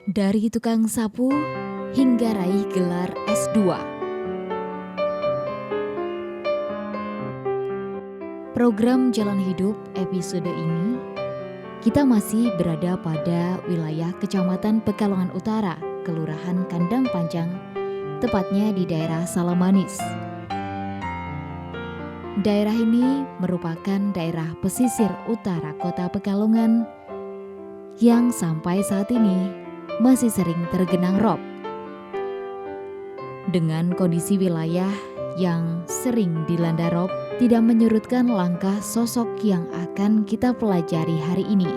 Dari tukang sapu hingga raih gelar S2. Program Jalan Hidup episode ini, kita masih berada pada wilayah Kecamatan Pekalongan Utara, Kelurahan Kandang Panjang, tepatnya di daerah Salamanis. Daerah ini merupakan daerah pesisir utara Kota Pekalongan yang sampai saat ini masih sering tergenang rob. Dengan kondisi wilayah yang sering dilanda rob, tidak menyurutkan langkah sosok yang akan kita pelajari hari ini.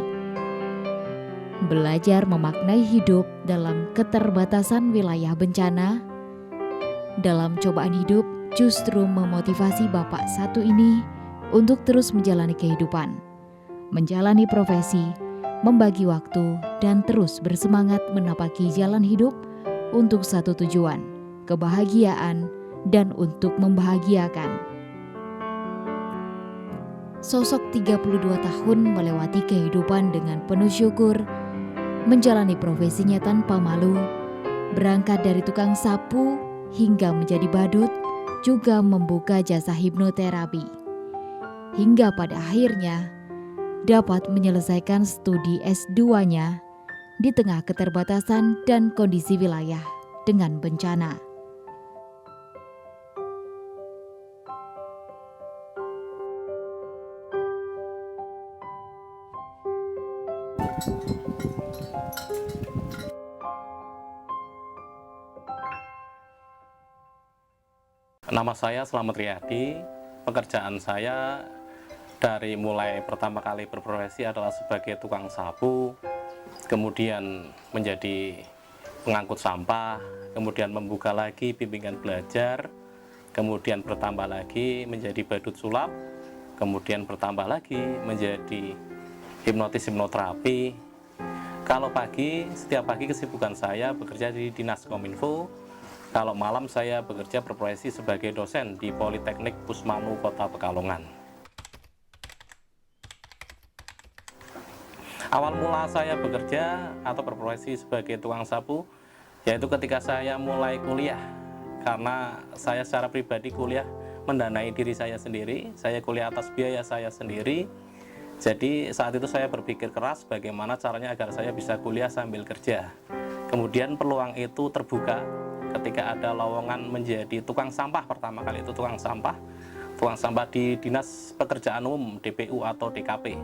Belajar memaknai hidup dalam keterbatasan wilayah bencana. Dalam cobaan hidup justru memotivasi bapak satu ini untuk terus menjalani kehidupan, menjalani profesi, membagi waktu, dan terus bersemangat menapaki jalan hidup untuk satu tujuan, kebahagiaan, dan untuk membahagiakan. Sosok 32 tahun melewati kehidupan dengan penuh syukur, menjalani profesinya tanpa malu, berangkat dari tukang sapu hingga menjadi badut, juga membuka jasa hipnoterapi. Hingga pada akhirnya dapat menyelesaikan studi S2-nya di tengah keterbatasan dan kondisi wilayah dengan bencana. Nama saya Slamet Riyadi. Pekerjaan saya dari mulai pertama kali berprofesi adalah sebagai tukang sapu, kemudian menjadi pengangkut sampah, kemudian membuka lagi bimbingan belajar, kemudian bertambah lagi menjadi badut sulap, kemudian bertambah lagi menjadi hipnoterapi. Kalau pagi, setiap pagi kesibukan saya bekerja di Dinas Kominfo. Kalau malam saya bekerja berprofesi sebagai dosen di Politeknik Pusmanu Kota Pekalongan. Awal mula saya bekerja atau berprofesi sebagai tukang sapu yaitu ketika saya mulai kuliah. Karena saya secara pribadi kuliah mendanai diri saya sendiri, saya kuliah atas biaya saya sendiri. Jadi saat itu saya berpikir keras bagaimana caranya agar saya bisa kuliah sambil kerja. Kemudian peluang itu terbuka ketika ada lowongan menjadi tukang sampah. Pertama kali itu tukang sampah di Dinas Pekerjaan Umum DPU atau DKP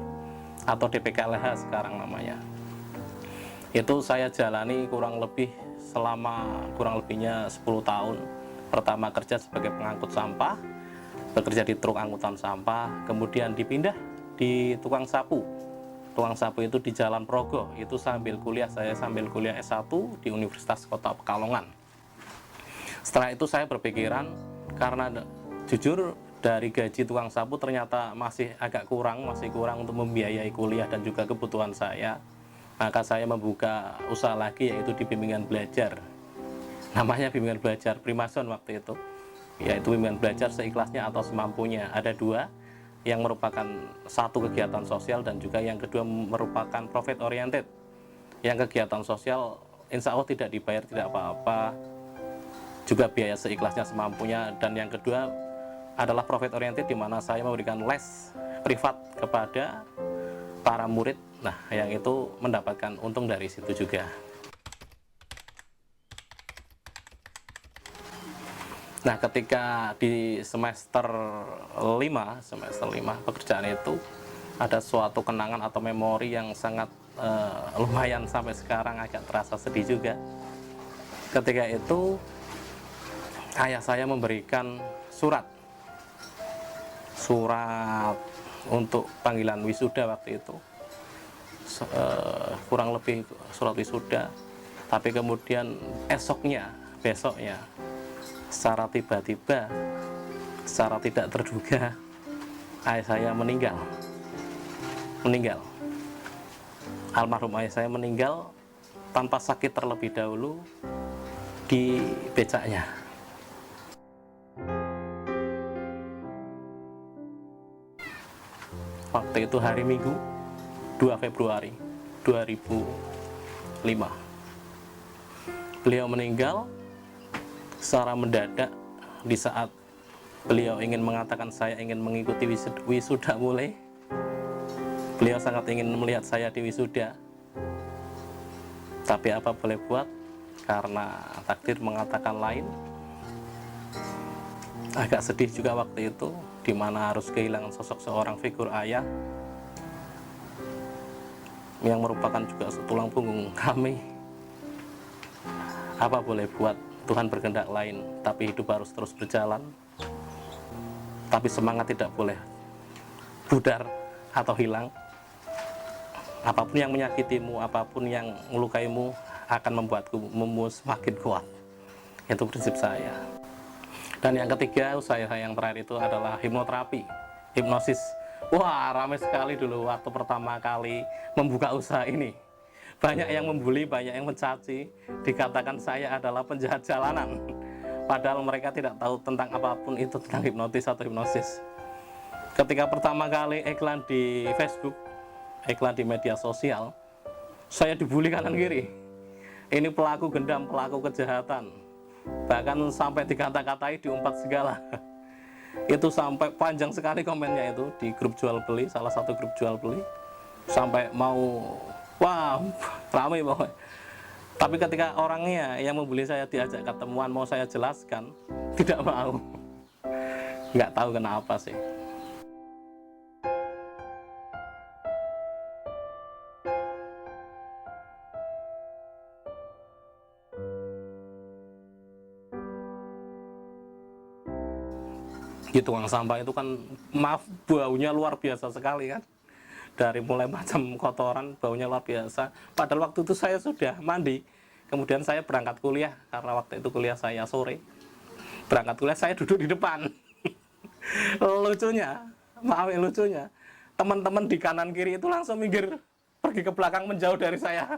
atau DPKLH sekarang namanya. Itu saya jalani kurang lebihnya 10 tahun. Pertama kerja sebagai pengangkut sampah, bekerja di truk angkutan sampah, kemudian dipindah di tukang sapu. Tukang sapu itu di Jalan Progo, itu sambil kuliah, saya sambil kuliah S1 di Universitas Kota Pekalongan. Setelah itu saya berpikiran, karena jujur dari gaji tukang sapu ternyata masih kurang untuk membiayai kuliah dan juga kebutuhan saya. Maka saya membuka usaha lagi, yaitu di bimbingan belajar. Namanya bimbingan belajar Primason waktu itu, yaitu bimbingan belajar seikhlasnya atau semampunya. Ada dua, yang merupakan satu kegiatan sosial dan juga yang kedua merupakan profit oriented. Yang kegiatan sosial insya Allah tidak dibayar, tidak apa-apa, juga biaya seikhlasnya semampunya. Dan yang kedua adalah profit oriented, di mana saya memberikan les privat kepada para murid. Nah, yang itu mendapatkan untung dari situ juga. Nah, ketika di semester 5 pekerjaan itu ada suatu kenangan atau memori yang sangat lumayan sampai sekarang agak terasa sedih juga. Ketika itu ayah saya memberikan surat untuk panggilan wisuda waktu itu, kurang lebih surat wisuda. Tapi kemudian besoknya secara tiba-tiba, secara tidak terduga, ayah saya meninggal. Almarhum ayah saya meninggal tanpa sakit terlebih dahulu di becaknya. Waktu itu hari Minggu 2 Februari 2005. Beliau meninggal secara mendadak di saat beliau ingin mengatakan saya ingin mengikuti wisuda mulai. Beliau sangat ingin melihat saya di wisuda. Tapi apa boleh buat, karena takdir mengatakan lain. Agak sedih juga waktu itu, di mana harus kehilangan sosok seorang figur ayah yang merupakan juga tulang punggung kami. Apa boleh buat, Tuhan berkehendak lain, tapi hidup harus terus berjalan. Tapi semangat tidak boleh pudar atau hilang. Apapun yang menyakitimu, apapun yang melukaimu akan membuatmu semakin kuat. Itu prinsip saya. Dan yang ketiga, usaha saya yang terakhir itu adalah hipnoterapi, hipnosis. Wah, ramai sekali dulu waktu pertama kali membuka usaha ini. Banyak yang membuli, banyak yang mencaci, dikatakan saya adalah penjahat jalanan. Padahal mereka tidak tahu tentang apapun itu, tentang hipnotis atau hipnosis. Ketika pertama kali iklan di Facebook, iklan di media sosial, saya dibully kanan kiri. Ini pelaku gendam, pelaku kejahatan. Bahkan sampai dikata-katai, diumpat segala. Itu sampai panjang sekali komennya itu di grup jual beli, salah satu grup jual beli. Sampai mau, wah, ramai pokoknya. Tapi ketika orangnya yang membuli saya diajak ketemuan, mau saya jelaskan, tidak mau. Nggak tahu kenapa sih. Di tukang sampah itu kan, maaf, baunya luar biasa sekali kan. Dari mulai macam kotoran, baunya luar biasa. Padahal waktu itu saya sudah mandi. Kemudian saya berangkat kuliah, karena waktu itu kuliah saya sore. Berangkat kuliah, saya duduk di depan. Lucunya, maaf ya lucunya, teman-teman di kanan kiri itu langsung minggir, pergi ke belakang menjauh dari saya.